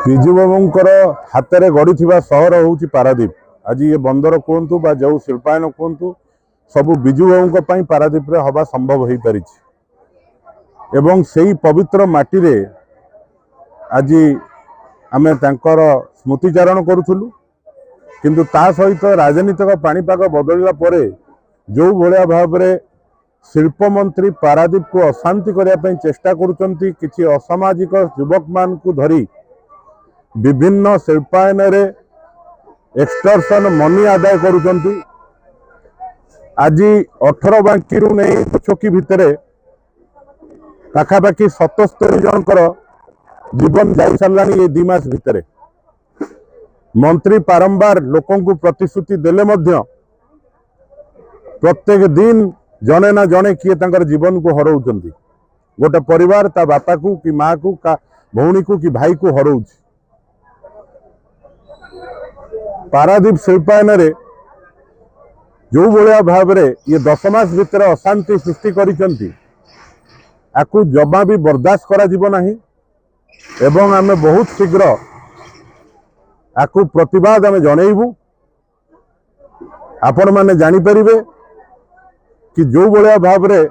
विजु बाबूंकर हाथ में गढ़ी सहर हूँ पारादीप। आज ये बंदर कहतु बा जो शिल्पायन कहतु सबू विजु बाबू पारादीप रे हवा संभव हो पारी एवं से ही पवित्र माटी रे आज आमे तांकर स्मृतिचारण करूथुलु। किंतु ता सहित राजनीतिक पाणीपाग बदलला परे जो भलिया भाव में शिल्प मंत्री पारादीप को अशांति करने चेष्टा करुचंती किछि असामाजिक युवक मान को धरी विभिन्न शिल्पायन रे एक्सटर्शन मनी आदाय करुचंती। आज 18 बांकी नहीं छकी भितर पाखापाखि 77 जनकर जीवन जाई सारानी ये 2 मास भितर। मंत्री बारंबार लोकों को प्रतिश्रुति देले मध्य प्रत्येक दिन जने ना जने किए तांकर जीवन को हरौचंती। गोटे परिवार ता बापा को कि माँ को का भौणी को कि भाई को हरौछ। पारादीप शिल्पायन रे जो भलिया भाव में ये 10 मास भितर अशांति सृष्टि करिसंती आकु जमा भी बर्दाश्त करा जीव नाही एवं आमे बहुत शीघ्र आकु प्रतिवाद आमे जणैबू। आपण माने जानि परिबे कि जो भलिया भाव में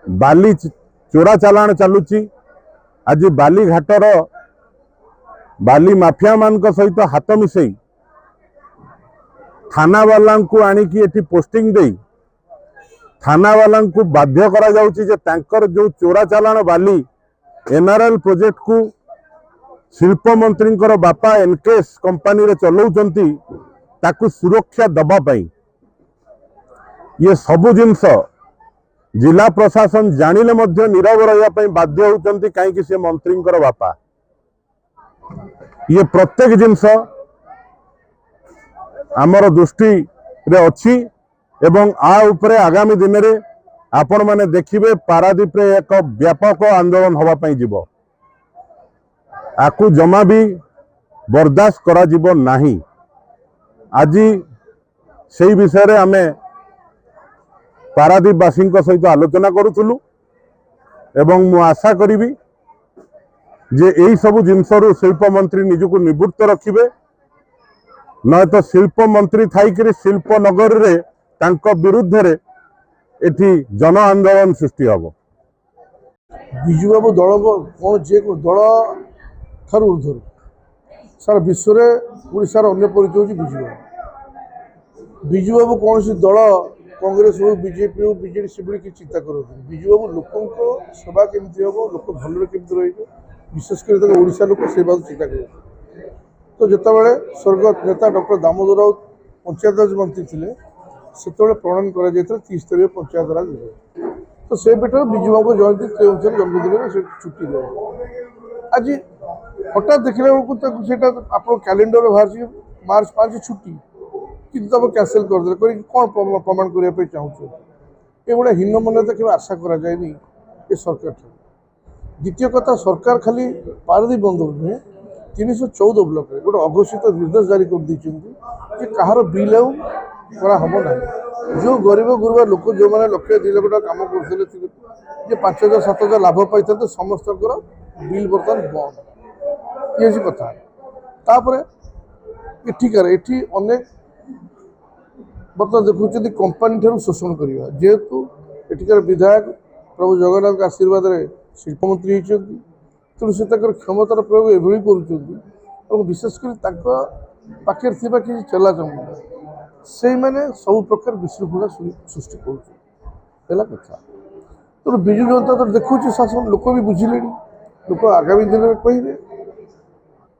बाली चोरा चालाण चलुची। आज बाली घाटर बाली माफिया मान सहित हाथ मिसई थाना वाला को आनिकी एठी पोस्टिंग दे थाना वाला को बाध्य करा जाउची जे तांकर जो चोरा चालाण बाली एनआरएल प्रोजेक्ट को शिल्प मंत्री बापा एनकेएस कंपनी रे चलाउचंती ताकू सुरक्षा दबा पाई। ये सबु जिनस जिला प्रशासन जानिले मध्य नीरव रहा बाध्य होउचंती कहीं से मंत्री बापा। ये प्रत्येक जिनस आमर दृष्टि रे अच्छी एवं आ उपरे आगामी दिन में आपण माने देखिबे पारादीप रे एक व्यापक आंदोलन हवा पई जीवो। आकु जमा भी बर्दाश्त करा जीवो नाही। आज से विषय रे आमे पारादीपवासी सहित आलोचना करूथुलु एवं मु आशा करी जे यही सबु जिनसरू शिल्प मंत्री निजको निवृत्त रखिबे न तो शिल्प मंत्री थाइकरी शिल्प नगर रे तांको विरुद्ध रे एठी जन आंदोलन सृष्टि हबो। विजु बाबू दल कौन जे दल ठार ऊर्धर सारा विश्व में ओडिशार अन्य परिचय होची विजु बाबू। विजु बाबू कौन सी दल कांग्रेस हो बीजेपी हो बीजेडी से कि चिंता करते विजु बाबू लोकों सेवा केमती हम लोक भल केमती रही विशेषकर ओडिशा लोक से बात चिंता कर। तो जितेबाला स्वर्गत नेता डॉक्टर दामोदर राउत पंचायतराज मंत्री थे से प्रणयन कर त्रिस्तरीय पंचायत राज तो से बेटर विजु बाबू जयंती से अनुसार जन्मदिन से छुट्टी दे। आज हठात देखला बेलू आप कैलेंडर बाहर मार्च 5 छुट्टी कि कैंसल करदे कौन प्रमाण करने चाहूँ ये गोटे हीन मान्यता केवल आशा कराए ये सरकार। द्वितीय कथा सरकार खाली पारादीप बंदर नुहे 314 ब्लॉक रे गोटे अघोषित निर्देश जारी कर कि कहार बिल हम ना जो गरीब गुरुबा लोक जो मैंने लक्ष 2 लाख टका कम करते 5,000 7,000 लाभ पाई समस्त बिल बर्तमान बंद ये कथा। तापर एठिकार एठी अनेक बर्तमान देखुं कंपानी ठार शोषण करवा जेहेतु एठिकार विधायक प्रभु जगन्नाथ आशीर्वाद रे शिल्प मंत्री होती तेणु से क्षमतार प्रयोग एभली कर विशेषकर पाखे कि चेला चमड़ा से मैंने सब प्रकार विशृंखला सृष्टि कर कथा। तेणु विजु जनता दल देखुची शासन लोक भी बुझिले लोक आगामी दिन में कहे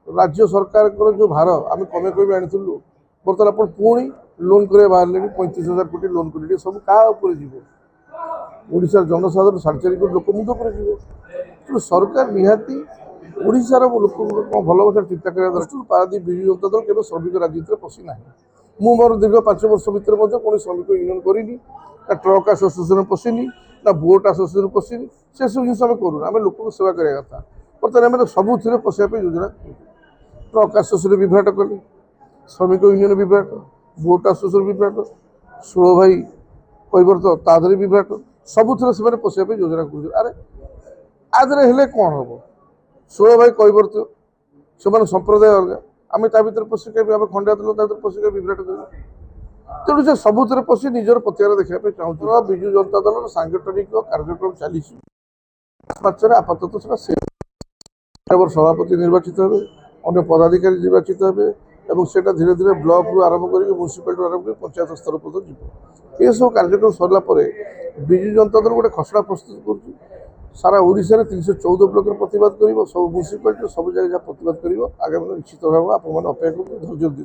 राज्य सरकार जो भार आम कमे कमे आनीलु बर्तमान आप पुणी लोन कर बाहर 35,000 कोटी लोन कर सब क्या ओडिशार जनसाधारण 4.5 कोटी लोक मुंड पर तेणु सरकार निहाती ओडिशार लोक भल भाषा चिंता करने दृष्टि पारादीप विजु जनता दल केवल श्रमिक राजनीति में पशि ना मु मोर दीर्घ 5 वर्ष भितर कौन श्रमिक यूनियन करनी ना ट्रक आसोसिएसन पशिनी ना बोट आसोसिएसन पशिनी से सब जिन आम करूँ आम लोक सेवा करवा कथा बर्तमान आम सबुथ पशिया योजना ट्रक आसोसिएसन विभ्राट कले श्रमिक यूनियन विभ्राट बोट आसोसिएसन विभ्राट 16 भाई कैवर्त तादरे विभ्राट सबुथ पशिया योजना कर। अरे आदरे हेले कौन हम 16 भाई कैवर्त ସେମାନେ ସମ୍ପ୍ରଦାୟ ଅଲଗା। ଆମେ ତା ଭିତରେ ପଶି କେବେ ଆମେ ଖଣ୍ଡାୟତ ଲୋକ ତା ଭିତରେ ପଶି କେବେ ବିଭ୍ରାଟ କରିବୁ। ତେଣୁ ସେ ସବୁଥିରେ ପଶି ନିଜର ପ୍ରତିକାର ଦେଖିବା ପାଇଁ ଚାହୁଁଛୁ। ବିଜୁ ଜନତା ଦଳର ସାଂଗଠନିକ କାର୍ଯ୍ୟକ୍ରମ ଚାଲିଛି। ମାର୍ଚ୍ଚରେ ଆପାତତଃ ସେଟା ସଭାପତି ନିର୍ବାଚିତ ହେବେ, ଅନ୍ୟ ପଦାଧିକାରୀ ନିର୍ବାଚିତ ହେବେ ଏବଂ ସେଟା ଧୀରେ ଧୀରେ ବ୍ଲକରୁ ଆରମ୍ଭ କରିକି ମ୍ୟୁନିସିପାଲିଟିରୁ ଆରମ୍ଭ କରି ପଞ୍ଚାୟତ ସ୍ତର ପର୍ଯ୍ୟନ୍ତ ଯିବ। ଏସବୁ କାର୍ଯ୍ୟକ୍ରମ ସରିଲା ପରେ ବିଜୁ ଜନତା ଦଳ ଗୋଟେ ଖସଡ଼ା ପ୍ରସ୍ତୁତ କରୁଛି। ସାରା ଓଡ଼ିଶାରେ 314 ବ୍ଲକରେ ପ୍ରତିବାଦ କରିବ, ସବୁ ମ୍ୟୁନିସିପାଲିଟିରେ ସବୁ ଜାଗାରେ ଯାହା ପ୍ରତିବାଦ କରିବ। ଆଗାମୀ ନିଶ୍ଚିତ ଭାବେ ଆପଣମାନେ ଅପେକ୍ଷା କରନ୍ତୁ, ଧୈର୍ଯ୍ୟ ଦିଅନ୍ତୁ।